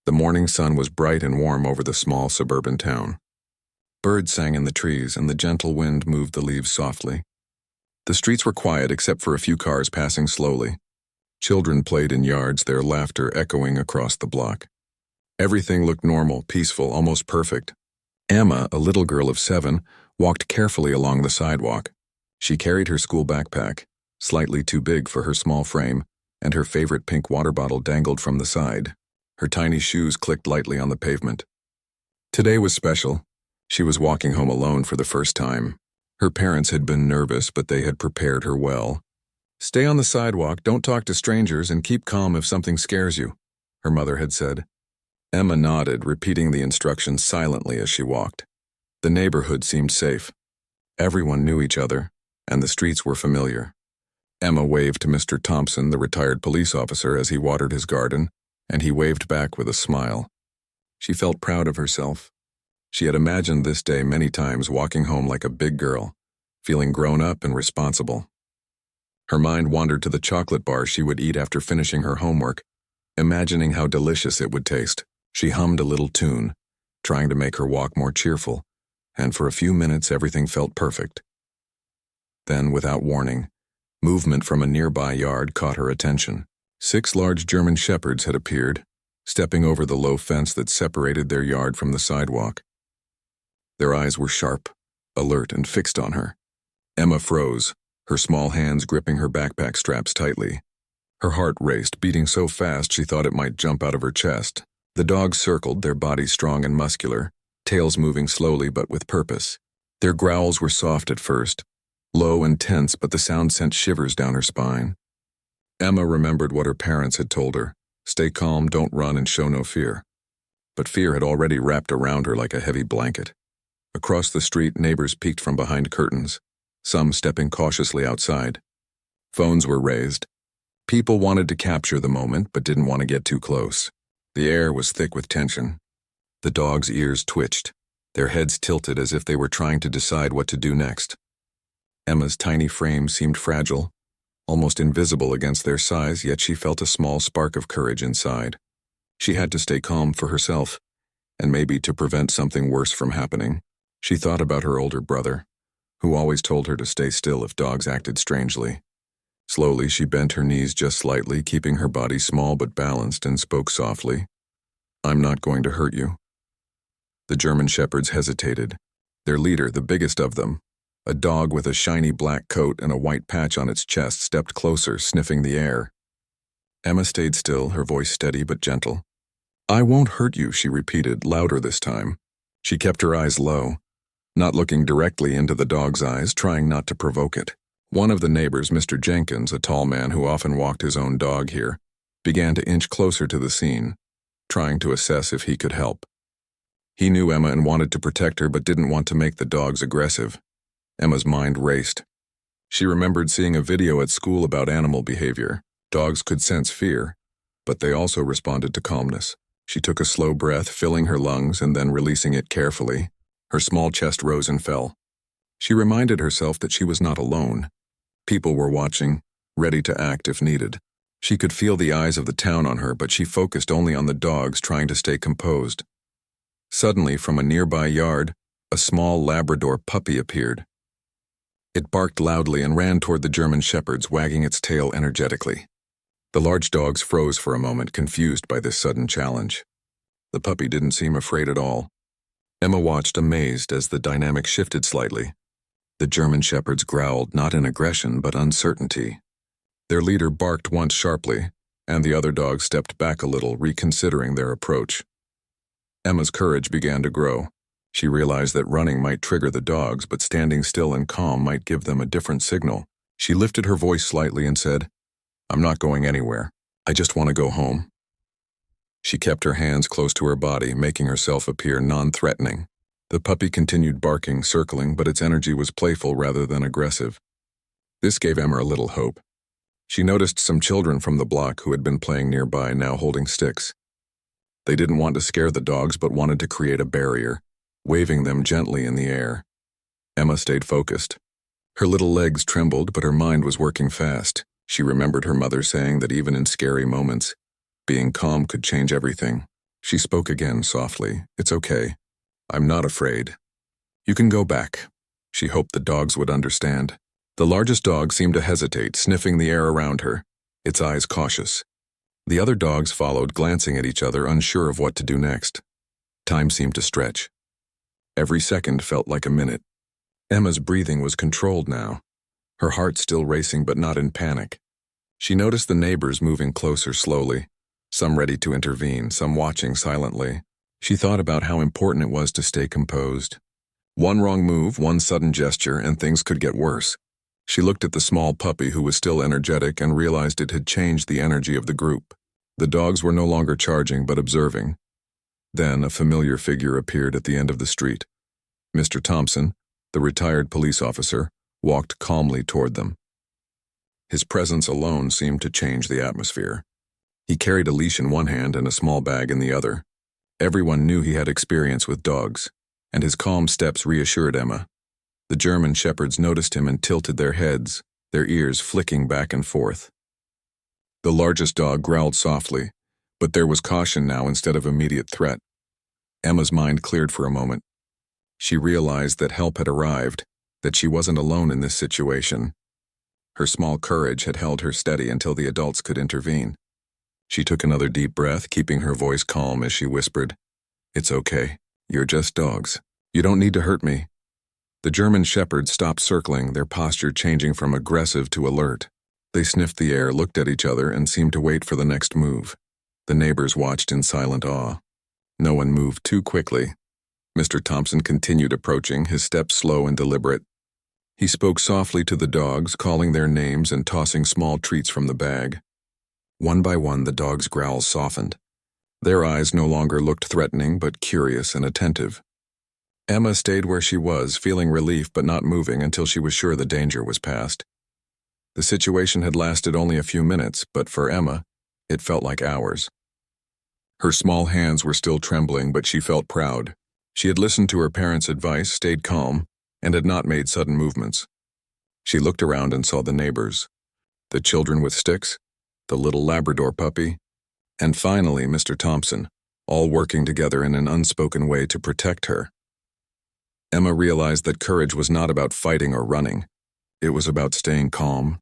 The morning sun was bright and warm over the small suburban town. Birds sang in the trees, and the gentle wind moved the leaves softly. The streets were quiet except for a few cars passing slowly. Children played in yards, their laughter echoing across the block. Everything looked normal, peaceful, almost perfect. Emma, a little girl of 7, walked carefully along the sidewalk. She carried her school backpack, slightly too big for her small frame, and her favorite pink water bottle dangled from the side. Her tiny shoes clicked lightly on the pavement. Today was special. She was walking home alone for the first time. Her parents had been nervous, but they had prepared her well. "Stay on the sidewalk, don't talk to strangers, and keep calm if something scares you," her mother had said. Emma nodded, repeating the instructions silently as she walked. The neighborhood seemed safe. Everyone knew each other, and the streets were familiar. Emma waved to Mr. Thompson, the retired police officer, as he watered his garden, and he waved back with a smile. She felt proud of herself. She had imagined this day many times, walking home like a big girl, feeling grown up and responsible. Her mind wandered to the chocolate bar she would eat after finishing her homework, imagining how delicious it would taste. She hummed a little tune, trying to make her walk more cheerful, and for a few minutes everything felt perfect. Then, without warning, movement from a nearby yard caught her attention. 6 large German shepherds had appeared, stepping over the low fence that separated their yard from the sidewalk. Their eyes were sharp, alert, and fixed on her. Emma froze, her small hands gripping her backpack straps tightly. Her heart raced, beating so fast she thought it might jump out of her chest. The dogs circled, their bodies strong and muscular, tails moving slowly but with purpose. Their growls were soft at first, low and tense, but the sound sent shivers down her spine. Emma remembered what her parents had told her: stay calm, don't run, and show no fear. But fear had already wrapped around her like a heavy blanket. Across the street, neighbors peeked from behind curtains, some stepping cautiously outside. Phones were raised. People wanted to capture the moment but didn't want to get too close. The air was thick with tension. The dogs' ears twitched, their heads tilted as if they were trying to decide what to do next. Emma's tiny frame seemed fragile, almost invisible against their size, yet she felt a small spark of courage inside. She had to stay calm for herself, and maybe to prevent something worse from happening. She thought about her older brother, who always told her to stay still if dogs acted strangely. Slowly, she bent her knees just slightly, keeping her body small but balanced, and spoke softly. "I'm not going to hurt you." The German shepherds hesitated. Their leader, the biggest of them, a dog with a shiny black coat and a white patch on its chest, stepped closer, sniffing the air. Emma stayed still, her voice steady but gentle. "I won't hurt you," she repeated, louder this time. She kept her eyes low, not looking directly into the dog's eyes, trying not to provoke it. One of the neighbors, Mr. Jenkins, a tall man who often walked his own dog here, began to inch closer to the scene, trying to assess if he could help. He knew Emma and wanted to protect her but didn't want to make the dogs aggressive. Emma's mind raced. She remembered seeing a video at school about animal behavior. Dogs could sense fear, but they also responded to calmness. She took a slow breath, filling her lungs and then releasing it carefully. Her small chest rose and fell. She reminded herself that she was not alone. People were watching, ready to act if needed. She could feel the eyes of the town on her, but she focused only on the dogs, trying to stay composed. Suddenly, from a nearby yard, a small Labrador puppy appeared. It barked loudly and ran toward the German shepherds, wagging its tail energetically. The large dogs froze for a moment, confused by this sudden challenge. The puppy didn't seem afraid at all. Emma watched, amazed, as the dynamic shifted slightly. The German shepherds growled, not in aggression but uncertainty. Their leader barked once sharply, and the other dogs stepped back a little, reconsidering their approach. Emma's courage began to grow. She realized that running might trigger the dogs, but standing still and calm might give them a different signal. She lifted her voice slightly and said, "I'm not going anywhere. I just want to go home." She kept her hands close to her body, making herself appear non-threatening. The puppy continued barking, circling, but its energy was playful rather than aggressive. This gave Emma a little hope. She noticed some children from the block who had been playing nearby, now holding sticks. They didn't want to scare the dogs but wanted to create a barrier, waving them gently in the air. Emma stayed focused. Her little legs trembled, but her mind was working fast. She remembered her mother saying that even in scary moments, being calm could change everything. She spoke again softly. "It's okay. I'm not afraid. You can go back." She hoped the dogs would understand. The largest dog seemed to hesitate, sniffing the air around her, its eyes cautious. The other dogs followed, glancing at each other, unsure of what to do next. Time seemed to stretch. Every second felt like a minute. Emma's breathing was controlled now, her heart still racing but not in panic. She noticed the neighbors moving closer slowly, some ready to intervene, some watching silently. She thought about how important it was to stay composed. One wrong move, one sudden gesture, and things could get worse. She looked at the small puppy who was still energetic and realized it had changed the energy of the group. The dogs were no longer charging but observing. Then a familiar figure appeared at the end of the street. Mr. Thompson, the retired police officer, walked calmly toward them. His presence alone seemed to change the atmosphere. He carried a leash in one hand and a small bag in the other. Everyone knew he had experience with dogs, and his calm steps reassured Emma. The German shepherds noticed him and tilted their heads, their ears flicking back and forth. The largest dog growled softly, but there was caution now instead of immediate threat. Emma's mind cleared for a moment. She realized that help had arrived, that she wasn't alone in this situation. Her small courage had held her steady until the adults could intervene. She took another deep breath, keeping her voice calm as she whispered, "It's okay. You're just dogs. You don't need to hurt me." The German shepherds stopped circling, their posture changing from aggressive to alert. They sniffed the air, looked at each other, and seemed to wait for the next move. The neighbors watched in silent awe. No one moved too quickly. Mr. Thompson continued approaching, his steps slow and deliberate. He spoke softly to the dogs, calling their names and tossing small treats from the bag. One by one, the dogs' growls softened. Their eyes no longer looked threatening, but curious and attentive. Emma stayed where she was, feeling relief but not moving until she was sure the danger was past. The situation had lasted only a few minutes, but for Emma, it felt like hours. Her small hands were still trembling, but she felt proud. She had listened to her parents' advice, stayed calm, and had not made sudden movements. She looked around and saw the neighbors, the children with sticks, the little Labrador puppy, and finally Mr. Thompson, all working together in an unspoken way to protect her. Emma realized that courage was not about fighting or running. It was about staying calm,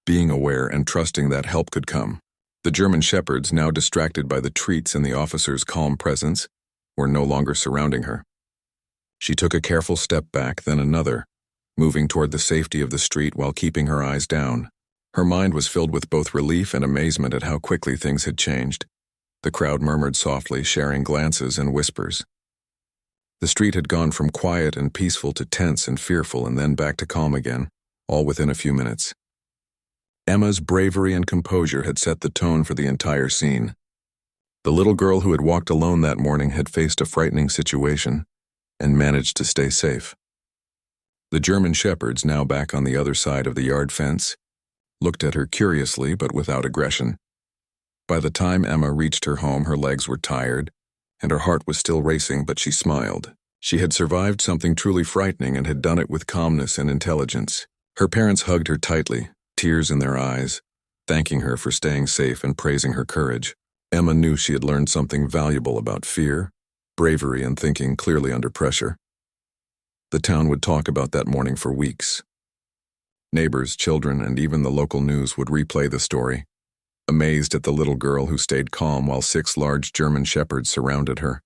being aware, and trusting that help could come. The German shepherds, now distracted by the treats and the officer's calm presence, were no longer surrounding her. She took a careful step back, then another, moving toward the safety of the street while keeping her eyes down. Her mind was filled with both relief and amazement at how quickly things had changed. The crowd murmured softly, sharing glances and whispers. The street had gone from quiet and peaceful to tense and fearful, and then back to calm again, all within a few minutes. Emma's bravery and composure had set the tone for the entire scene. The little girl who had walked alone that morning had faced a frightening situation and managed to stay safe. The German shepherds, now back on the other side of the yard fence, looked at her curiously but without aggression. By the time Emma reached her home, her legs were tired, and her heart was still racing, but she smiled. She had survived something truly frightening and had done it with calmness and intelligence. Her parents hugged her tightly, tears in their eyes, thanking her for staying safe and praising her courage. Emma knew she had learned something valuable about fear, bravery, and thinking clearly under pressure. The town would talk about that morning for weeks. Neighbors, children, and even the local news would replay the story, amazed at the little girl who stayed calm while 6 large German shepherds surrounded her.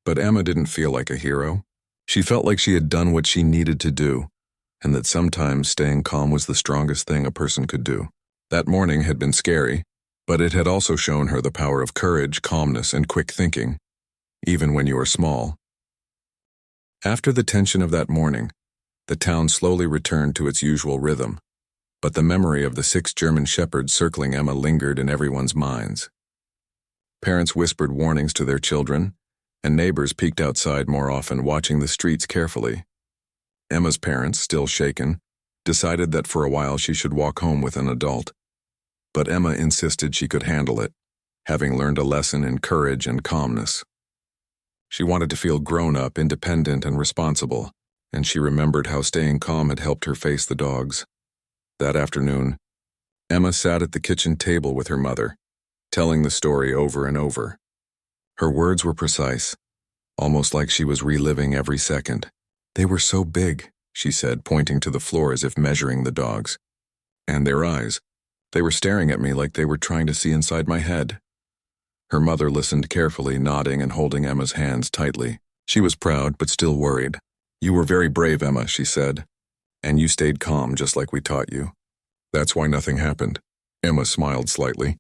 But Emma didn't feel like a hero. She felt like she had done what she needed to do, and that sometimes staying calm was the strongest thing a person could do. That morning had been scary, but it had also shown her the power of courage, calmness, and quick thinking, even when you are small. After the tension of that morning, the town slowly returned to its usual rhythm, but the memory of the 6 German shepherds circling Emma lingered in everyone's minds. Parents whispered warnings to their children, and neighbors peeked outside more often, watching the streets carefully. Emma's parents, still shaken, decided that for a while she should walk home with an adult. But Emma insisted she could handle it, having learned a lesson in courage and calmness. She wanted to feel grown-up, independent, and responsible, and she remembered how staying calm had helped her face the dogs. That afternoon, Emma sat at the kitchen table with her mother, telling the story over and over. Her words were precise, almost like she was reliving every second. "They were so big," she said, pointing to the floor as if measuring the dogs. "And their eyes. They were staring at me like they were trying to see inside my head." Her mother listened carefully, nodding and holding Emma's hands tightly. She was proud, but still worried. "You were very brave, Emma," she said. "And you stayed calm, just like we taught you. That's why nothing happened." Emma smiled slightly,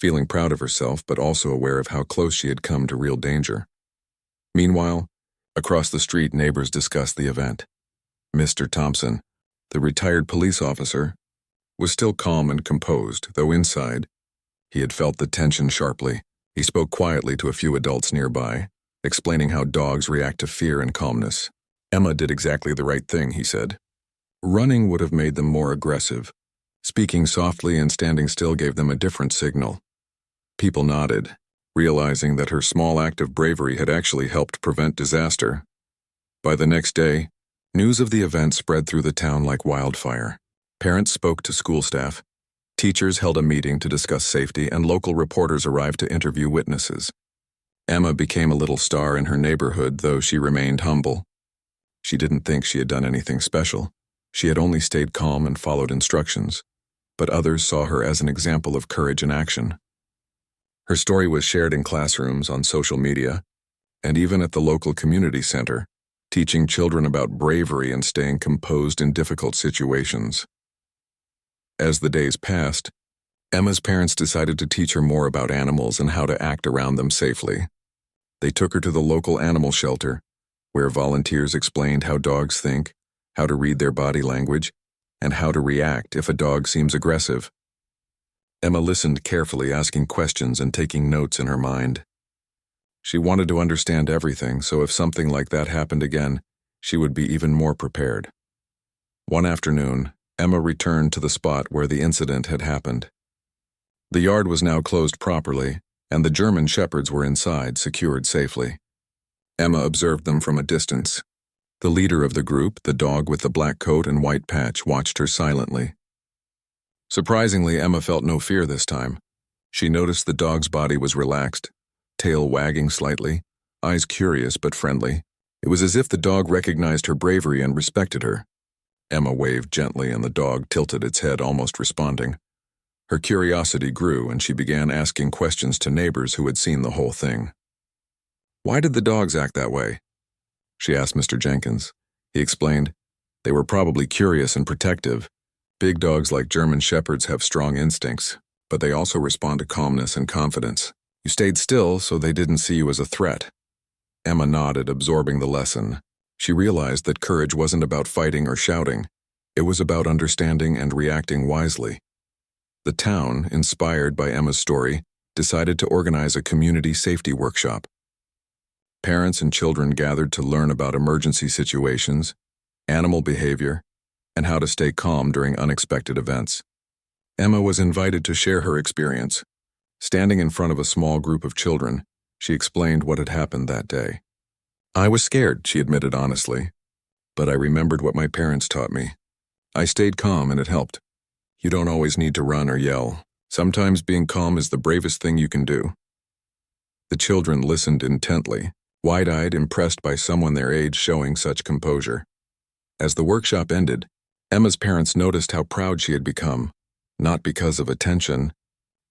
feeling proud of herself, but also aware of how close she had come to real danger. Meanwhile, across the street, neighbors discussed the event. Mr. Thompson, the retired police officer, was still calm and composed, though inside, he had felt the tension sharply. He spoke quietly to a few adults nearby, explaining how dogs react to fear and calmness. "Emma did exactly the right thing," he said. "Running would have made them more aggressive. Speaking softly and standing still gave them a different signal." People nodded, realizing that her small act of bravery had actually helped prevent disaster. By the next day, news of the event spread through the town like wildfire. Parents spoke to school staff, teachers held a meeting to discuss safety, and local reporters arrived to interview witnesses. Emma became a little star in her neighborhood, though she remained humble. She didn't think she had done anything special. She had only stayed calm and followed instructions, but others saw her as an example of courage in action. Her story was shared in classrooms, on social media, and even at the local community center, teaching children about bravery and staying composed in difficult situations. As the days passed, Emma's parents decided to teach her more about animals and how to act around them safely. They took her to the local animal shelter, where volunteers explained how dogs think, how to read their body language, and how to react if a dog seems aggressive. Emma listened carefully, asking questions and taking notes in her mind. She wanted to understand everything, so if something like that happened again, she would be even more prepared. One afternoon, Emma returned to the spot where the incident had happened. The yard was now closed properly, and the German shepherds were inside, secured safely. Emma observed them from a distance. The leader of the group, the dog with the black coat and white patch, watched her silently. Surprisingly, Emma felt no fear this time. She noticed the dog's body was relaxed, tail wagging slightly, eyes curious but friendly. It was as if the dog recognized her bravery and respected her. Emma waved gently and the dog tilted its head, almost responding. Her curiosity grew and she began asking questions to neighbors who had seen the whole thing. "Why did the dogs act that way?" she asked Mr. Jenkins. He explained, "They were probably curious and protective. Big dogs like German shepherds have strong instincts, but they also respond to calmness and confidence. You stayed still so they didn't see you as a threat." Emma nodded, absorbing the lesson. She realized that courage wasn't about fighting or shouting. It was about understanding and reacting wisely. The town, inspired by Emma's story, decided to organize a community safety workshop. Parents and children gathered to learn about emergency situations, animal behavior, and how to stay calm during unexpected events. Emma was invited to share her experience. Standing in front of a small group of children, she explained what had happened that day. "I was scared," she admitted honestly, "but I remembered what my parents taught me. I stayed calm and it helped. You don't always need to run or yell. Sometimes being calm is the bravest thing you can do." The children listened intently, wide-eyed, impressed by someone their age showing such composure. As the workshop ended, Emma's parents noticed how proud she had become, not because of attention,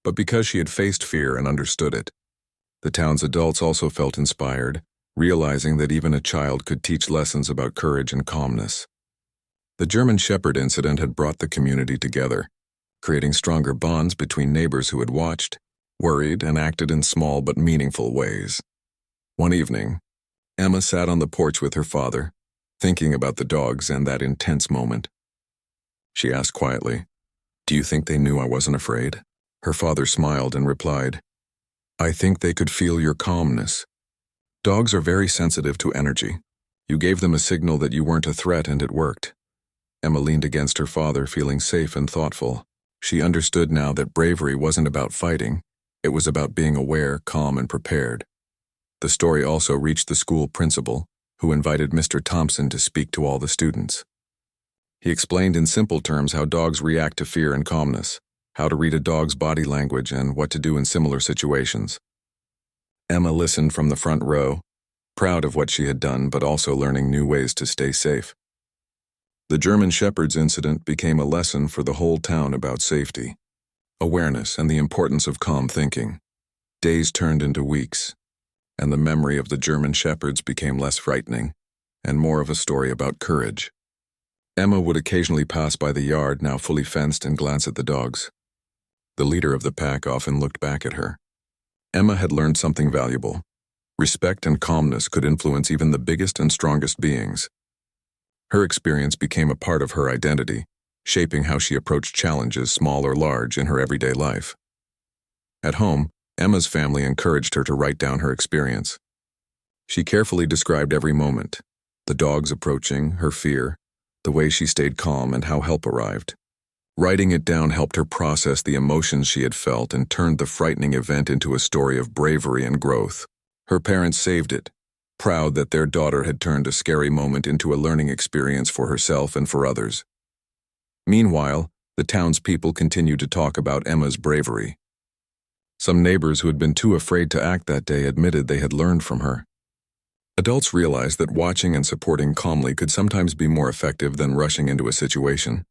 but because she had faced fear and understood it. The town's adults also felt inspired, realizing that even a child could teach lessons about courage and calmness. The German Shepherd incident had brought the community together, creating stronger bonds between neighbors who had watched, worried, and acted in small but meaningful ways. One evening, Emma sat on the porch with her father, thinking about the dogs and that intense moment. She asked quietly, "Do you think they knew I wasn't afraid?" Her father smiled and replied, "I think they could feel your calmness. Dogs are very sensitive to energy. You gave them a signal that you weren't a threat and it worked." Emma leaned against her father, feeling safe and thoughtful. She understood now that bravery wasn't about fighting. It was about being aware, calm, and prepared. The story also reached the school principal, who invited Mr. Thompson to speak to all the students. He explained in simple terms how dogs react to fear and calmness, how to read a dog's body language, and what to do in similar situations. Emma listened from the front row, proud of what she had done but also learning new ways to stay safe. The German Shepherd's incident became a lesson for the whole town about safety, awareness, and the importance of calm thinking. Days turned into weeks, and the memory of the German Shepherds became less frightening and more of a story about courage. Emma would occasionally pass by the yard, now fully fenced, and glance at the dogs. The leader of the pack often looked back at her. Emma had learned something valuable. Respect and calmness could influence even the biggest and strongest beings. Her experience became a part of her identity, shaping how she approached challenges, small or large, in her everyday life. At home, Emma's family encouraged her to write down her experience. She carefully described every moment, the dogs approaching, her fear, the way she stayed calm, and how help arrived. Writing it down helped her process the emotions she had felt and turned the frightening event into a story of bravery and growth. Her parents saved it, proud that their daughter had turned a scary moment into a learning experience for herself and for others. Meanwhile, the townspeople continued to talk about Emma's bravery. Some neighbors who had been too afraid to act that day admitted they had learned from her. Adults realized that watching and supporting calmly could sometimes be more effective than rushing into a situation.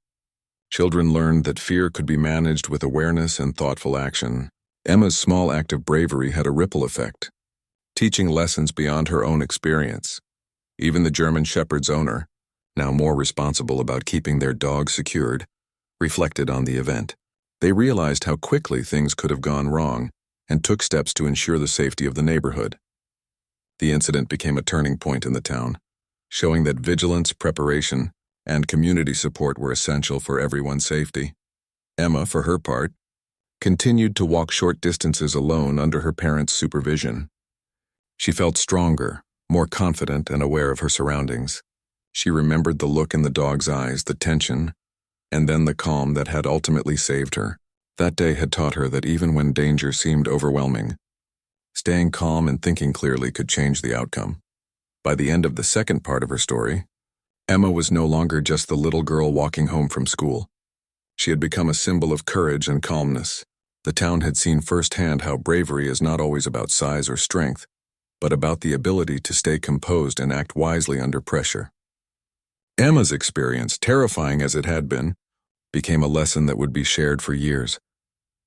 Children learned that fear could be managed with awareness and thoughtful action. Emma's small act of bravery had a ripple effect, teaching lessons beyond her own experience. Even the German Shepherd's owner, now more responsible about keeping their dog secured, reflected on the event. They realized how quickly things could have gone wrong and took steps to ensure the safety of the neighborhood. The incident became a turning point in the town, showing that vigilance, preparation, and community support were essential for everyone's safety. Emma, for her part, continued to walk short distances alone under her parents' supervision. She felt stronger, more confident, and aware of her surroundings. She remembered the look in the dog's eyes, the tension, and then the calm that had ultimately saved her. That day had taught her that even when danger seemed overwhelming, staying calm and thinking clearly could change the outcome. By the end of the second part of her story, Emma was no longer just the little girl walking home from school. She had become a symbol of courage and calmness. The town had seen firsthand how bravery is not always about size or strength, but about the ability to stay composed and act wisely under pressure. Emma's experience, terrifying as it had been, became a lesson that would be shared for years.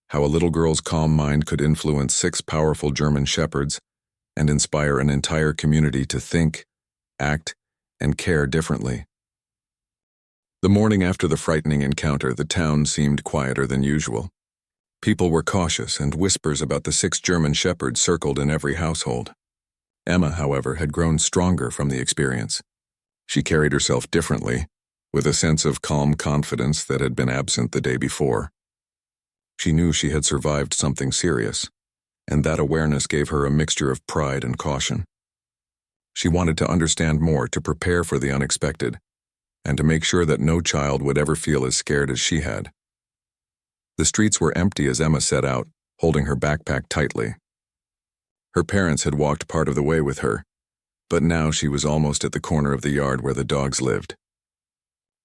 How a little girl's calm mind could influence 6 powerful German shepherds and inspire an entire community to think, act, and care differently. The morning after the frightening encounter, the town seemed quieter than usual. People were cautious, and whispers about the 6 German shepherds circled in every household. Emma, however, had grown stronger from the experience. She carried herself differently, with a sense of calm confidence that had been absent the day before. She knew she had survived something serious, and that awareness gave her a mixture of pride and caution. She wanted to understand more, to prepare for the unexpected, and to make sure that no child would ever feel as scared as she had. The streets were empty as Emma set out, holding her backpack tightly. Her parents had walked part of the way with her, but now she was almost at the corner of the yard where the dogs lived.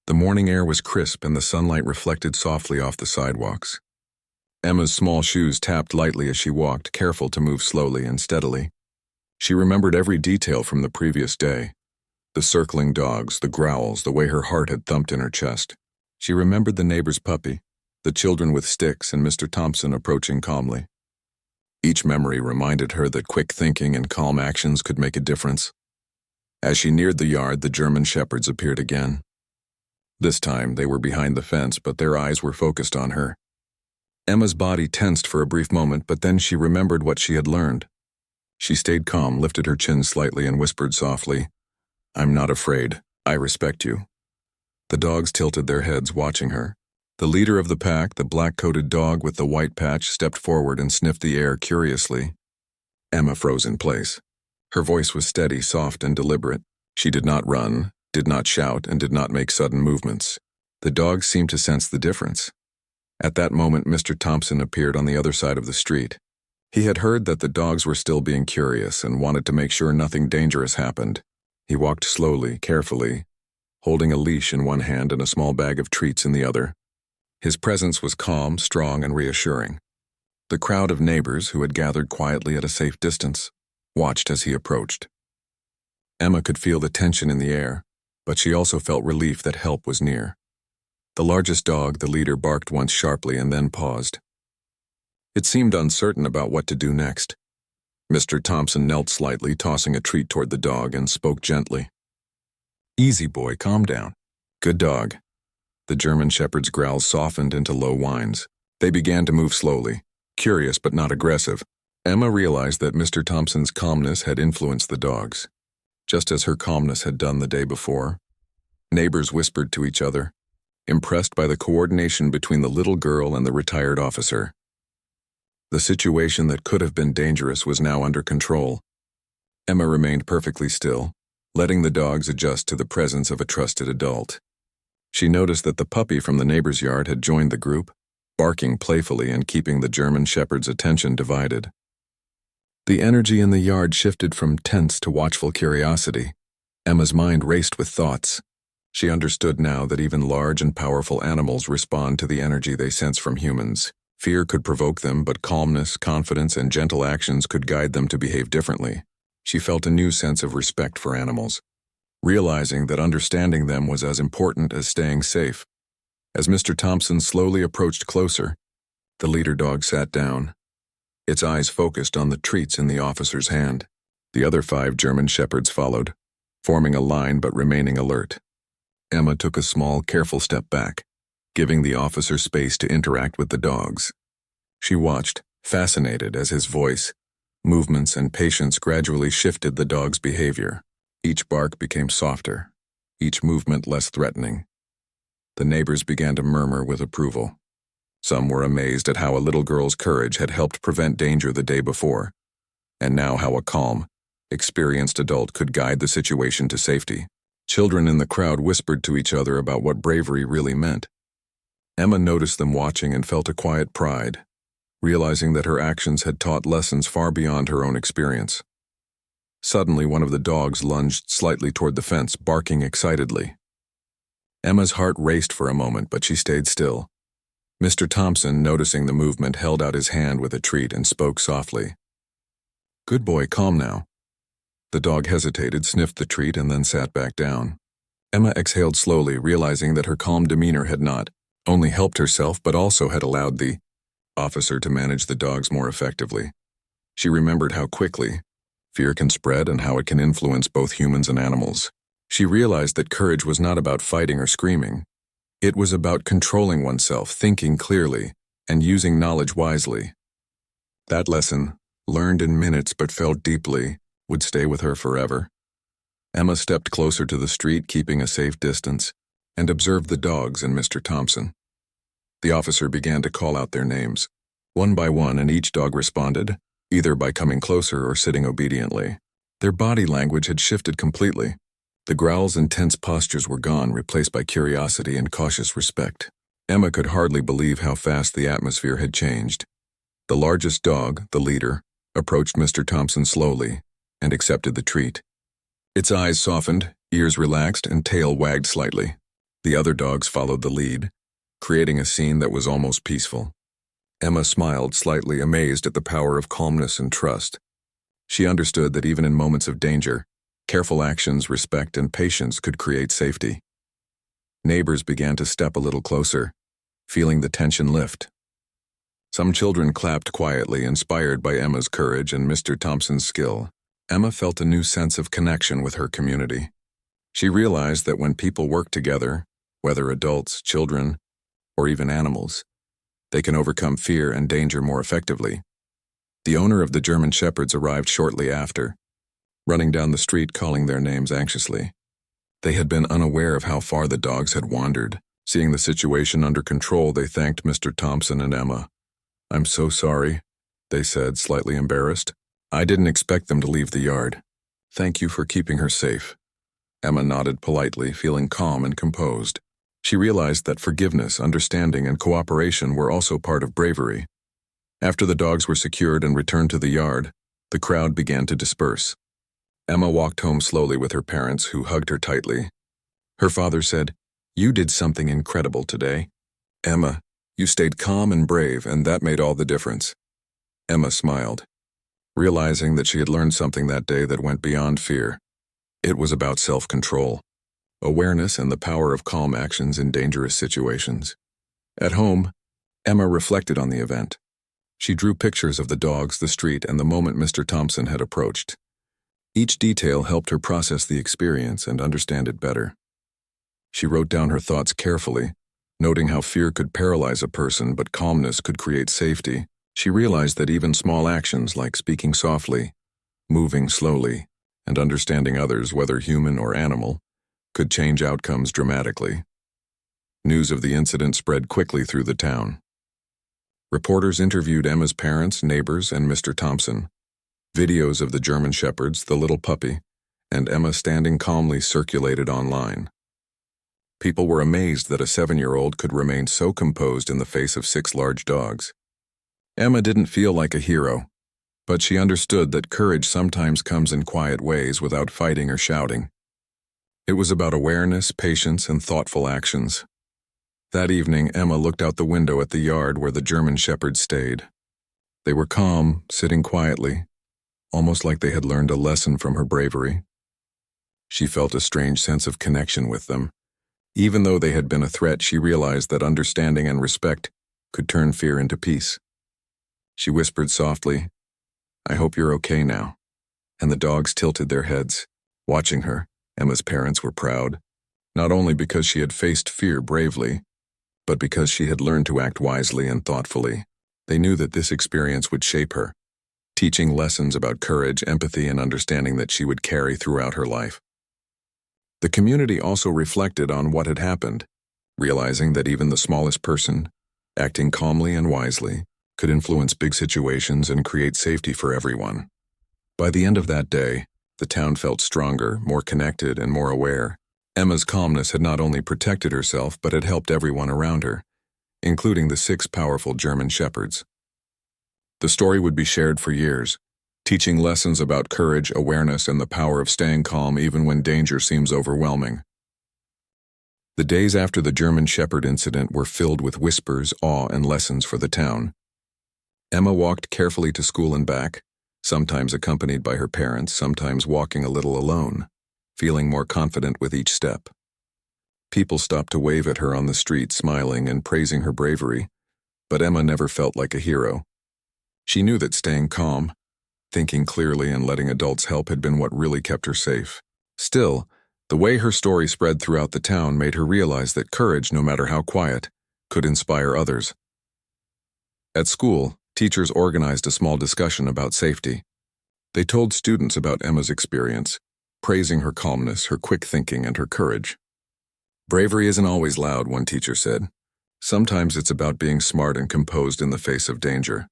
The morning air was crisp and the sunlight reflected softly off the sidewalks. Emma's small shoes tapped lightly as she walked, careful to move slowly and steadily. She remembered every detail from the previous day. The circling dogs, the growls, the way her heart had thumped in her chest. She remembered the neighbor's puppy, the children with sticks, and Mr. Thompson approaching calmly. Each memory reminded her that quick thinking and calm actions could make a difference. As she neared the yard, the German shepherds appeared again. This time, they were behind the fence, but their eyes were focused on her. Emma's body tensed for a brief moment, but then she remembered what she had learned. She stayed calm, lifted her chin slightly, and whispered softly, "I'm not afraid. I respect you." The dogs tilted their heads, watching her. The leader of the pack, the black-coated dog with the white patch, stepped forward and sniffed the air curiously. Emma froze in place. Her voice was steady, soft, and deliberate. She did not run, did not shout, and did not make sudden movements. The dogs seemed to sense the difference. At that moment, Mr. Thompson appeared on the other side of the street. He had heard that the dogs were still being curious and wanted to make sure nothing dangerous happened. He walked slowly, carefully, holding a leash in one hand and a small bag of treats in the other. His presence was calm, strong, and reassuring. The crowd of neighbors who had gathered quietly at a safe distance watched as he approached. Emma could feel the tension in the air, but she also felt relief that help was near. The largest dog, the leader, barked once sharply and then paused. It seemed uncertain about what to do next. Mr. Thompson knelt slightly, tossing a treat toward the dog, and spoke gently. "Easy, boy, calm down. Good dog." The German Shepherd's growls softened into low whines. They began to move slowly, curious but not aggressive. Emma realized that Mr. Thompson's calmness had influenced the dogs, just as her calmness had done the day before. Neighbors whispered to each other, impressed by the coordination between the little girl and the retired officer. The situation that could have been dangerous was now under control. Emma remained perfectly still, letting the dogs adjust to the presence of a trusted adult. She noticed that the puppy from the neighbor's yard had joined the group, barking playfully and keeping the German Shepherd's attention divided. The energy in the yard shifted from tense to watchful curiosity. Emma's mind raced with thoughts. She understood now that even large and powerful animals respond to the energy they sense from humans. Fear could provoke them, but calmness, confidence, and gentle actions could guide them to behave differently. She felt a new sense of respect for animals, realizing that understanding them was as important as staying safe. As Mr. Thompson slowly approached closer, the leader dog sat down, its eyes focused on the treats in the officer's hand. The other 5 German Shepherds followed, forming a line but remaining alert. Emma took a small, careful step back, giving the officer space to interact with the dogs. She watched, fascinated, as his voice, movements, and patience gradually shifted the dog's behavior. Each bark became softer, each movement less threatening. The neighbors began to murmur with approval. Some were amazed at how a little girl's courage had helped prevent danger the day before, and now how a calm, experienced adult could guide the situation to safety. Children in the crowd whispered to each other about what bravery really meant. Emma noticed them watching and felt a quiet pride, realizing that her actions had taught lessons far beyond her own experience. Suddenly, one of the dogs lunged slightly toward the fence, barking excitedly. Emma's heart raced for a moment, but she stayed still. Mr. Thompson, noticing the movement, held out his hand with a treat and spoke softly. "Good boy, calm now." The dog hesitated, sniffed the treat, and then sat back down. Emma exhaled slowly, realizing that her calm demeanor had not only helped herself but also had allowed the officer to manage the dogs more effectively. She remembered how quickly fear can spread and how it can influence both humans and animals. She realized that courage was not about fighting or screaming. It was about controlling oneself, thinking clearly, and using knowledge wisely. That lesson, learned in minutes but felt deeply, would stay with her forever. Emma stepped closer to the street, keeping a safe distance, and observed the dogs and Mr. Thompson. The officer began to call out their names. One by one, and each dog responded, either by coming closer or sitting obediently. Their body language had shifted completely. The growls and tense postures were gone, replaced by curiosity and cautious respect. Emma could hardly believe how fast the atmosphere had changed. The largest dog, the leader, approached Mr. Thompson slowly and accepted the treat. Its eyes softened, ears relaxed, and tail wagged slightly. The other dogs followed the lead, creating a scene that was almost peaceful. Emma smiled, slightly amazed at the power of calmness and trust. She understood that even in moments of danger, careful actions, respect, and patience could create safety. Neighbors began to step a little closer, feeling the tension lift. Some children clapped quietly, inspired by Emma's courage and Mr. Thompson's skill. Emma felt a new sense of connection with her community. She realized that when people work together, whether adults, children, or even animals, they can overcome fear and danger more effectively. The owner of the German Shepherds arrived shortly after, running down the street calling their names anxiously. They had been unaware of how far the dogs had wandered. Seeing the situation under control, they thanked Mr. Thompson and Emma. "I'm so sorry," they said, slightly embarrassed. "I didn't expect them to leave the yard. Thank you for keeping her safe." Emma nodded politely, feeling calm and composed. She realized that forgiveness, understanding, and cooperation were also part of bravery. After the dogs were secured and returned to the yard, the crowd began to disperse. Emma walked home slowly with her parents, who hugged her tightly. Her father said, "You did something incredible today. Emma, you stayed calm and brave, and that made all the difference." Emma smiled, realizing that she had learned something that day that went beyond fear. It was about self-control, awareness, and the power of calm actions in dangerous situations. At home, Emma reflected on the event. She drew pictures of the dogs, the street, and the moment Mr. Thompson had approached. Each detail helped her process the experience and understand it better. She wrote down her thoughts carefully, noting how fear could paralyze a person but calmness could create safety. She realized that even small actions like speaking softly, moving slowly, and understanding others, whether human or animal, could change outcomes dramatically. News of the incident spread quickly through the town. Reporters interviewed Emma's parents, neighbors, and Mr. Thompson. Videos of the German Shepherds, the little puppy, and Emma standing calmly circulated online. People were amazed that a 7-year-old could remain so composed in the face of 6 large dogs. Emma didn't feel like a hero, but she understood that courage sometimes comes in quiet ways without fighting or shouting. It was about awareness, patience, and thoughtful actions. That evening, Emma looked out the window at the yard where the German Shepherds stayed. They were calm, sitting quietly, almost like they had learned a lesson from her bravery. She felt a strange sense of connection with them. Even though they had been a threat, she realized that understanding and respect could turn fear into peace. She whispered softly, "I hope you're okay now." And the dogs tilted their heads. Watching her, Emma's parents were proud, not only because she had faced fear bravely, but because she had learned to act wisely and thoughtfully. They knew that this experience would shape her, teaching lessons about courage, empathy, and understanding that she would carry throughout her life. The community also reflected on what had happened, realizing that even the smallest person, acting calmly and wisely, could influence big situations and create safety for everyone. By the end of that day, the town felt stronger, more connected, and more aware. Emma's calmness had not only protected herself, but had helped everyone around her, including the 6 powerful German Shepherds. The story would be shared for years, teaching lessons about courage, awareness, and the power of staying calm even when danger seems overwhelming. The days after the German Shepherd incident were filled with whispers, awe, and lessons for the town. Emma walked carefully to school and back, sometimes accompanied by her parents, sometimes walking a little alone, feeling more confident with each step. People stopped to wave at her on the street, smiling and praising her bravery, but Emma never felt like a hero. She knew that staying calm, thinking clearly, and letting adults help had been what really kept her safe. Still, the way her story spread throughout the town made her realize that courage, no matter how quiet, could inspire others. At school, teachers organized a small discussion about safety. They told students about Emma's experience, praising her calmness, her quick thinking, and her courage. "Bravery isn't always loud," one teacher said. "Sometimes it's about being smart and composed in the face of danger."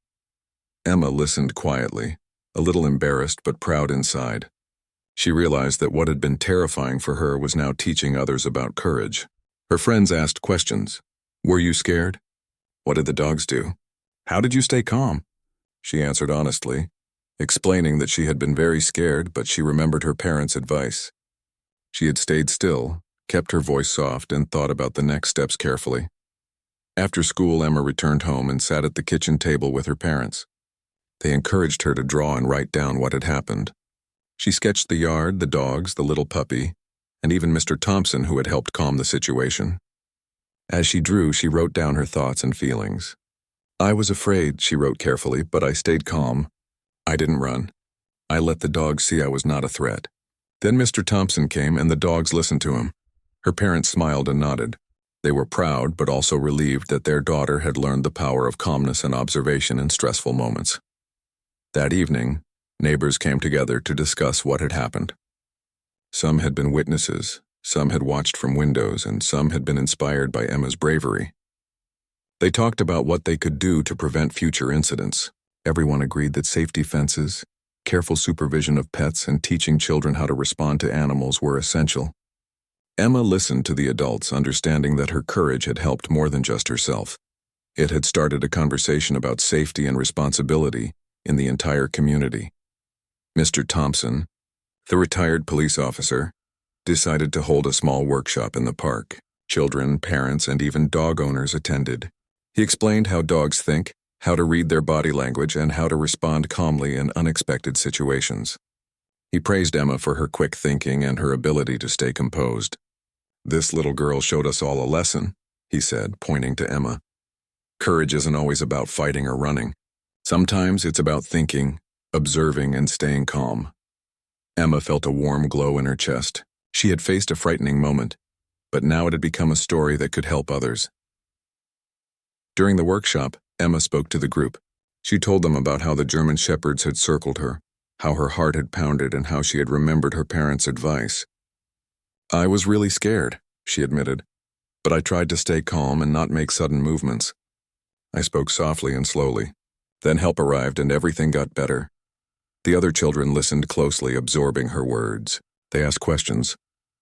Emma listened quietly, a little embarrassed but proud inside. She realized that what had been terrifying for her was now teaching others about courage. Her friends asked questions. "Were you scared? What did the dogs do? How did you stay calm?" She answered honestly, explaining that she had been very scared, but she remembered her parents' advice. She had stayed still, kept her voice soft, and thought about the next steps carefully. After school, Emma returned home and sat at the kitchen table with her parents. They encouraged her to draw and write down what had happened. She sketched the yard, the dogs, the little puppy, and even Mr. Thompson, who had helped calm the situation. As she drew, she wrote down her thoughts and feelings. "I was afraid," she wrote carefully, "but I stayed calm. I didn't run. I let the dogs see I was not a threat." Then Mr. Thompson came, and the dogs listened to him. Her parents smiled and nodded. They were proud, but also relieved that their daughter had learned the power of calmness and observation in stressful moments. That evening, neighbors came together to discuss what had happened. Some had been witnesses, some had watched from windows, and some had been inspired by Emma's bravery. They talked about what they could do to prevent future incidents. Everyone agreed that safety fences, careful supervision of pets, and teaching children how to respond to animals were essential. Emma listened to the adults, understanding that her courage had helped more than just herself. It had started a conversation about safety and responsibility in the entire community. Mr. Thompson, the retired police officer, decided to hold a small workshop in the park. Children, parents, and even dog owners attended. He explained how dogs think, how to read their body language, and how to respond calmly in unexpected situations. He praised Emma for her quick thinking and her ability to stay composed. "This little girl showed us all a lesson," he said, pointing to Emma. "Courage isn't always about fighting or running. Sometimes it's about thinking, observing, and staying calm." Emma felt a warm glow in her chest. She had faced a frightening moment, but now it had become a story that could help others. During the workshop, Emma spoke to the group. She told them about how the German shepherds had circled her, how her heart had pounded, and how she had remembered her parents' advice. "I was really scared," she admitted, "but I tried to stay calm and not make sudden movements. I spoke softly and slowly. Then help arrived and everything got better." The other children listened closely, absorbing her words. They asked questions,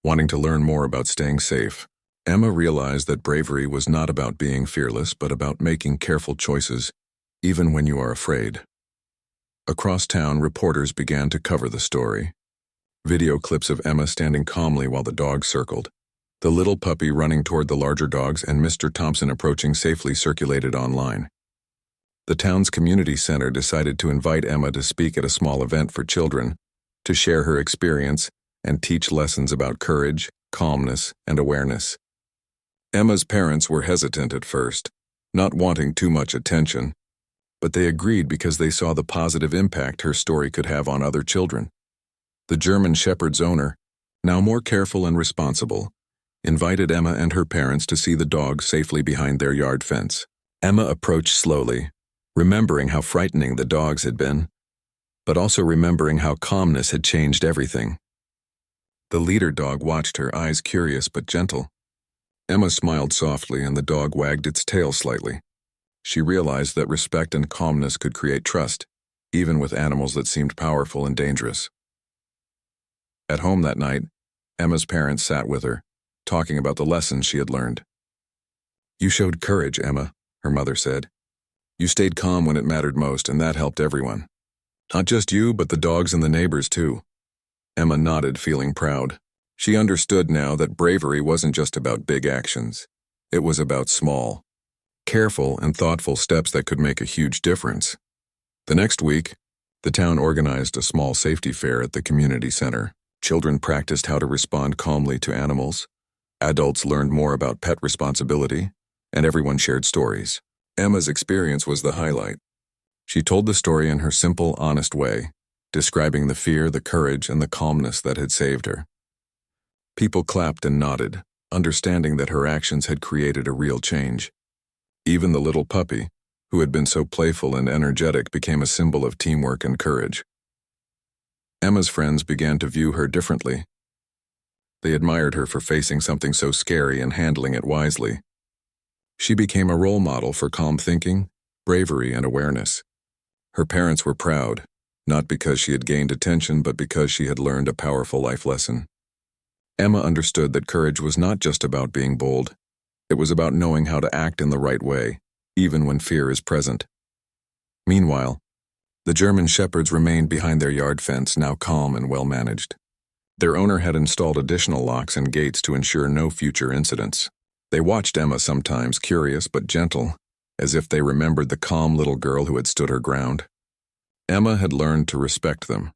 wanting to learn more about staying safe. Emma realized that bravery was not about being fearless, but about making careful choices, even when you are afraid. Across town, reporters began to cover the story. Video clips of Emma standing calmly while the dogs circled. The little puppy running toward the larger dogs and Mr. Thompson approaching safely circulated online. The town's community center decided to invite Emma to speak at a small event for children, to share her experience and teach lessons about courage, calmness, and awareness. Emma's parents were hesitant at first, not wanting too much attention, but they agreed because they saw the positive impact her story could have on other children. The German shepherd's owner, now more careful and responsible, invited Emma and her parents to see the dogs safely behind their yard fence. Emma approached slowly, remembering how frightening the dogs had been, but also remembering how calmness had changed everything. The leader dog watched her, eyes curious but gentle. Emma smiled softly and the dog wagged its tail slightly. She realized that respect and calmness could create trust, even with animals that seemed powerful and dangerous. At home that night, Emma's parents sat with her, talking about the lessons she had learned. "You showed courage, Emma," her mother said. "You stayed calm when it mattered most, and that helped everyone. Not just you, but the dogs and the neighbors too." Emma nodded, feeling proud. She understood now that bravery wasn't just about big actions. It was about small, careful, and thoughtful steps that could make a huge difference. The next week, the town organized a small safety fair at the community center. Children practiced how to respond calmly to animals. Adults learned more about pet responsibility, and everyone shared stories. Emma's experience was the highlight. She told the story in her simple, honest way, describing the fear, the courage, and the calmness that had saved her. People clapped and nodded, understanding that her actions had created a real change. Even the little puppy, who had been so playful and energetic, became a symbol of teamwork and courage. Emma's friends began to view her differently. They admired her for facing something so scary and handling it wisely. She became a role model for calm thinking, bravery, and awareness. Her parents were proud, not because she had gained attention, but because she had learned a powerful life lesson. Emma understood that courage was not just about being bold. It was about knowing how to act in the right way, even when fear is present. Meanwhile, the German shepherds remained behind their yard fence, now calm and well-managed. Their owner had installed additional locks and gates to ensure no future incidents. They watched Emma sometimes, curious but gentle, as if they remembered the calm little girl who had stood her ground. Emma had learned to respect them,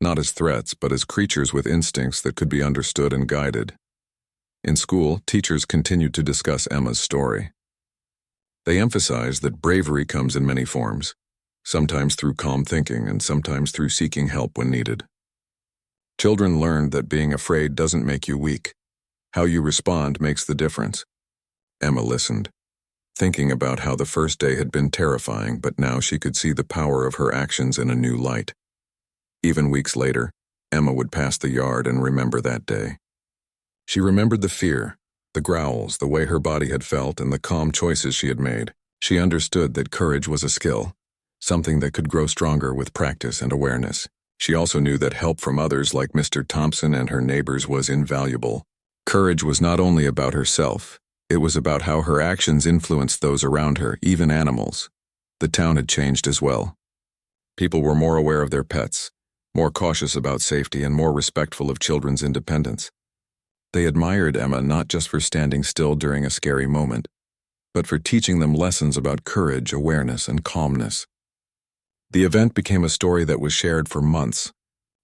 not as threats, but as creatures with instincts that could be understood and guided. In school, teachers continued to discuss Emma's story. They emphasized that bravery comes in many forms, sometimes through calm thinking and sometimes through seeking help when needed. Children learned that being afraid doesn't make you weak. How you respond makes the difference. Emma listened, thinking about how the first day had been terrifying, but now she could see the power of her actions in a new light. Even weeks later, Emma would pass the yard and remember that day. She remembered the fear, the growls, the way her body had felt, and the calm choices she had made. She understood that courage was a skill, something that could grow stronger with practice and awareness. She also knew that help from others like Mr. Thompson and her neighbors was invaluable. Courage was not only about herself, it was about how her actions influenced those around her, even animals. The town had changed as well. People were more aware of their pets, more cautious about safety, and more respectful of children's independence. They admired Emma not just for standing still during a scary moment, but for teaching them lessons about courage, awareness, and calmness. The event became a story that was shared for months,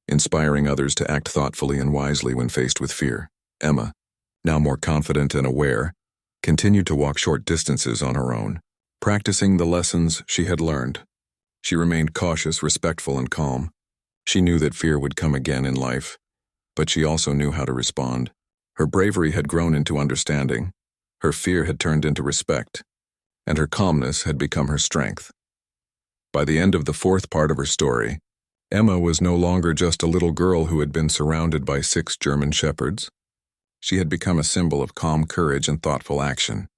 inspiring others to act thoughtfully and wisely when faced with fear. Emma, now more confident and aware, continued to walk short distances on her own, practicing the lessons she had learned. She remained cautious, respectful, and calm. She knew that fear would come again in life, but she also knew how to respond. Her bravery had grown into understanding, her fear had turned into respect, and her calmness had become her strength. By the end of the fourth part of her story, Emma was no longer just a little girl who had been surrounded by 6 German shepherds. She had become a symbol of calm courage and thoughtful action.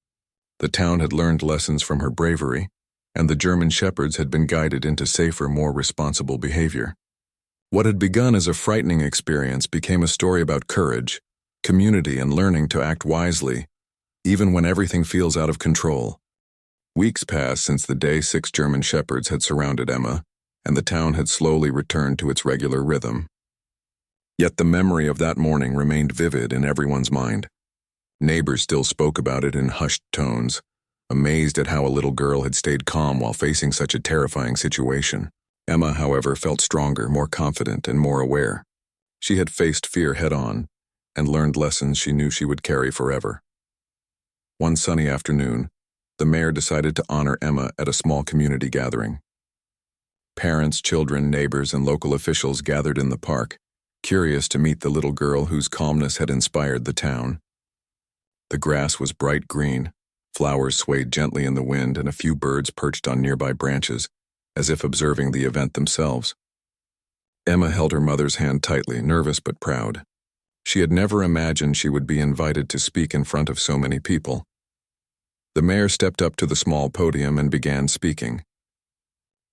The town had learned lessons from her bravery, and the German shepherds had been guided into safer, more responsible behavior. What had begun as a frightening experience became a story about courage, community, and learning to act wisely, even when everything feels out of control. Weeks passed since the day 6 German shepherds had surrounded Emma, and the town had slowly returned to its regular rhythm. Yet the memory of that morning remained vivid in everyone's mind. Neighbors still spoke about it in hushed tones, amazed at how a little girl had stayed calm while facing such a terrifying situation. Emma, however, felt stronger, more confident, and more aware. She had faced fear head-on and learned lessons she knew she would carry forever. One sunny afternoon, the mayor decided to honor Emma at a small community gathering. Parents, children, neighbors, and local officials gathered in the park, curious to meet the little girl whose calmness had inspired the town. The grass was bright green, flowers swayed gently in the wind, and a few birds perched on nearby branches, as if observing the event themselves. Emma held her mother's hand tightly, nervous but proud. She had never imagined she would be invited to speak in front of so many people. The mayor stepped up to the small podium and began speaking.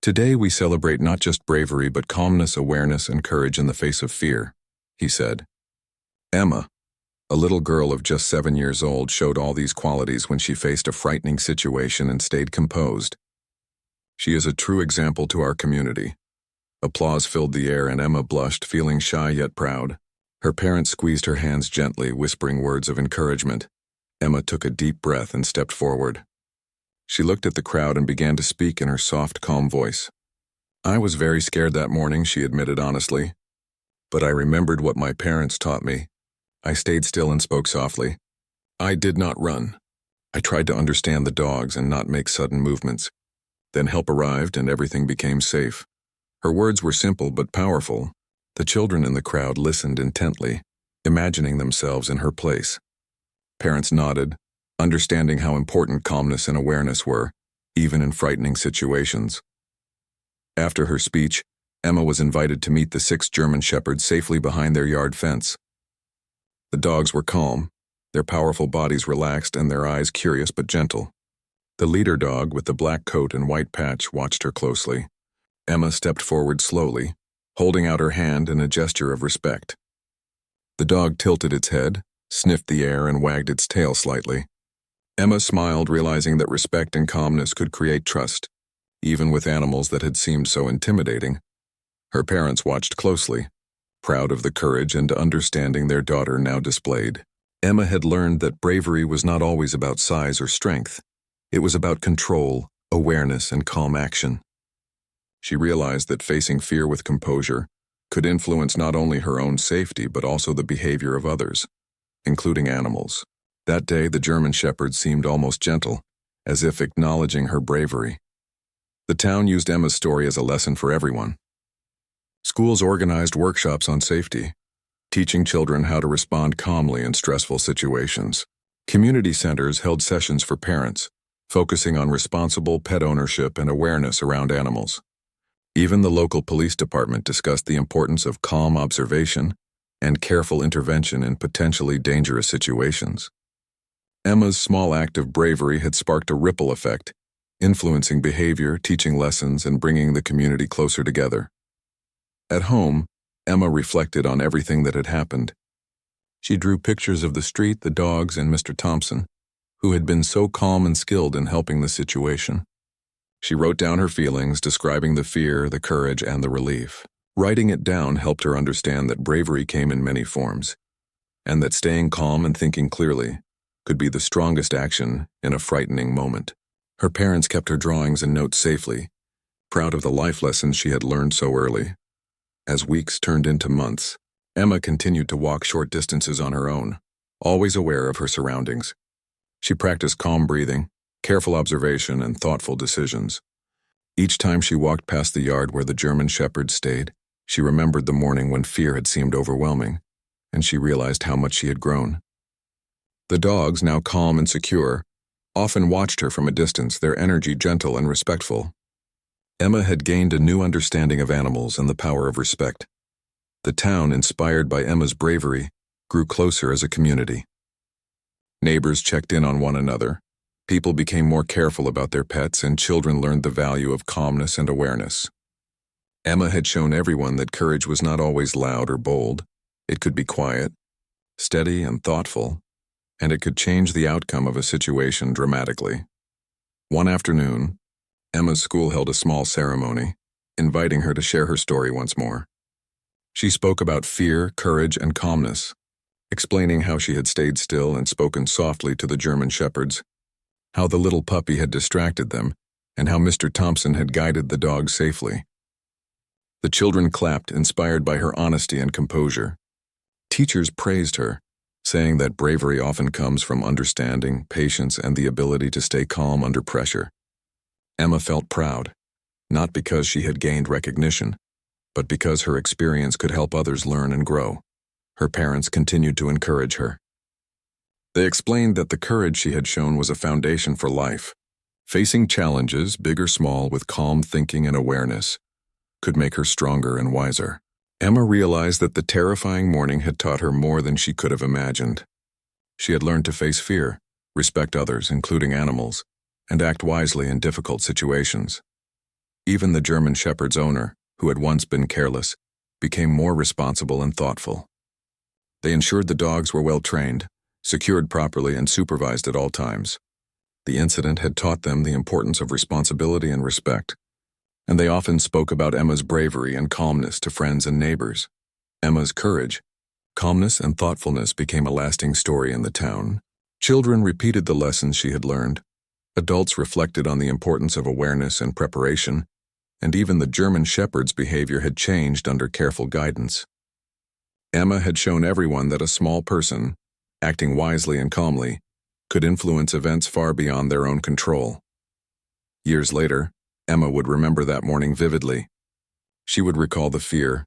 "Today we celebrate not just bravery but calmness, awareness, and courage in the face of fear," he said. Emma, a little girl of just 7 years old, showed all these qualities when she faced a frightening situation and stayed composed. She is a true example to our community. Applause filled the air and Emma blushed, feeling shy yet proud. Her parents squeezed her hands gently, whispering words of encouragement. Emma took a deep breath and stepped forward. She looked at the crowd and began to speak in her soft, calm voice. "I was very scared that morning," she admitted honestly. "But I remembered what my parents taught me. I stayed still and spoke softly. I did not run. I tried to understand the dogs and not make sudden movements. Then help arrived and everything became safe." Her words were simple but powerful. The children in the crowd listened intently, imagining themselves in her place. Parents nodded, understanding how important calmness and awareness were, even in frightening situations. After her speech, Emma was invited to meet the 6 German shepherds safely behind their yard fence. The dogs were calm, their powerful bodies relaxed and their eyes curious but gentle. The leader dog with the black coat and white patch watched her closely. Emma stepped forward slowly, holding out her hand in a gesture of respect. The dog tilted its head, sniffed the air, and wagged its tail slightly. Emma smiled, realizing that respect and calmness could create trust, even with animals that had seemed so intimidating. Her parents watched closely, proud of the courage and understanding their daughter now displayed. Emma had learned that bravery was not always about size or strength. It was about control, awareness, and calm action. She realized that facing fear with composure could influence not only her own safety but also the behavior of others, including animals. That day, the German shepherd seemed almost gentle, as if acknowledging her bravery. The town used Emma's story as a lesson for everyone. Schools organized workshops on safety, teaching children how to respond calmly in stressful situations. Community centers held sessions for parents, focusing on responsible pet ownership and awareness around animals. Even the local police department discussed the importance of calm observation and careful intervention in potentially dangerous situations. Emma's small act of bravery had sparked a ripple effect, influencing behavior, teaching lessons, and bringing the community closer together. At home, Emma reflected on everything that had happened. She drew pictures of the street, the dogs, and Mr. Thompson, who had been so calm and skilled in helping the situation. She wrote down her feelings, describing the fear, the courage, and the relief. Writing it down helped her understand that bravery came in many forms, and that staying calm and thinking clearly could be the strongest action in a frightening moment. Her parents kept her drawings and notes safely, proud of the life lessons she had learned so early. As weeks turned into months, Emma continued to walk short distances on her own, always aware of her surroundings. She practiced calm breathing, careful observation, and thoughtful decisions. Each time she walked past the yard where the German Shepherd stayed, she remembered the morning when fear had seemed overwhelming, and she realized how much she had grown. The dogs, now calm and secure, often watched her from a distance, their energy gentle and respectful. Emma had gained a new understanding of animals and the power of respect. The town, inspired by Emma's bravery, grew closer as a community. Neighbors checked in on one another, people became more careful about their pets, and children learned the value of calmness and awareness. Emma had shown everyone that courage was not always loud or bold. It could be quiet, steady, and thoughtful, and it could change the outcome of a situation dramatically. One afternoon, Emma's school held a small ceremony, inviting her to share her story once more. She spoke about fear, courage, and calmness, explaining how she had stayed still and spoken softly to the German shepherds, how the little puppy had distracted them, and how Mr. Thompson had guided the dog safely. The children clapped, inspired by her honesty and composure. Teachers praised her, saying that bravery often comes from understanding, patience, and the ability to stay calm under pressure. Emma felt proud, not because she had gained recognition, but because her experience could help others learn and grow. Her parents continued to encourage her. They explained that the courage she had shown was a foundation for life. Facing challenges, big or small, with calm thinking and awareness, could make her stronger and wiser. Emma realized that the terrifying morning had taught her more than she could have imagined. She had learned to face fear, respect others, including animals, and act wisely in difficult situations. Even the German Shepherd's owner, who had once been careless, became more responsible and thoughtful. They ensured the dogs were well trained, secured properly, and supervised at all times. The incident had taught them the importance of responsibility and respect, and they often spoke about Emma's bravery and calmness to friends and neighbors. Emma's courage, calmness, and thoughtfulness became a lasting story in the town. Children repeated the lessons she had learned. Adults reflected on the importance of awareness and preparation, and even the German Shepherd's behavior had changed under careful guidance. Emma had shown everyone that a small person, acting wisely and calmly, could influence events far beyond their own control. Years later, Emma would remember that morning vividly. She would recall the fear,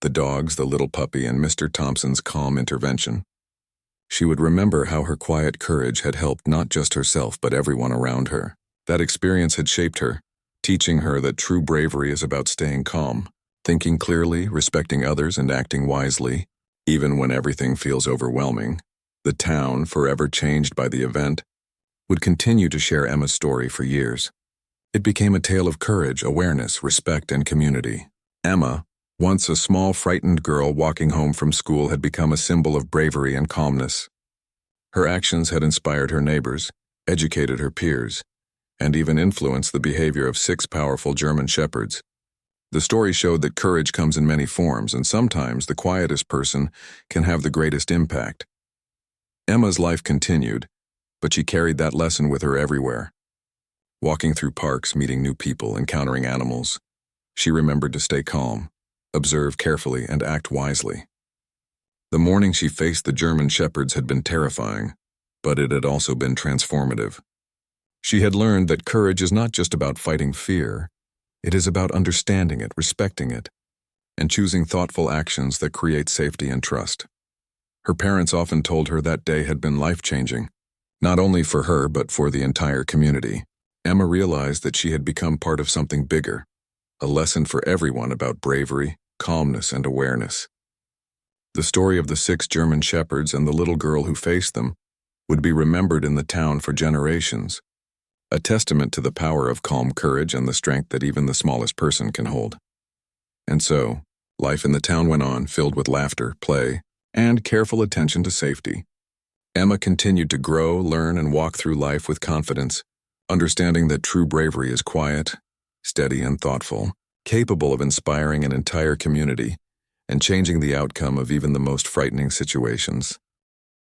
the dogs, the little puppy, and Mr. Thompson's calm intervention. She would remember how her quiet courage had helped not just herself but everyone around her. That experience had shaped her, teaching her that true bravery is about staying calm, thinking clearly, respecting others, and acting wisely, even when everything feels overwhelming. The town, forever changed by the event, would continue to share Emma's story for years. It became a tale of courage, awareness, respect, and community. Emma, once a small, frightened girl walking home from school, had become a symbol of bravery and calmness. Her actions had inspired her neighbors, educated her peers, and even influenced the behavior of 6 powerful German shepherds. The story showed that courage comes in many forms, and sometimes the quietest person can have the greatest impact. Emma's life continued, but she carried that lesson with her everywhere. Walking through parks, meeting new people, encountering animals, she remembered to stay calm, observe carefully, and act wisely. The morning she faced the German shepherds had been terrifying, but it had also been transformative. She had learned that courage is not just about fighting fear. It is about understanding it, respecting it, and choosing thoughtful actions that create safety and trust. Her parents often told her that day had been life-changing, not only for her but for the entire community. Emma realized that she had become part of something bigger, a lesson for everyone about bravery, calmness, and awareness. The story of the 6 German shepherds and the little girl who faced them would be remembered in the town for generations, a testament to the power of calm courage and the strength that even the smallest person can hold. And so, life in the town went on, filled with laughter, play, and careful attention to safety. Emma continued to grow, learn, and walk through life with confidence, understanding that true bravery is quiet, steady, and thoughtful, capable of inspiring an entire community and changing the outcome of even the most frightening situations.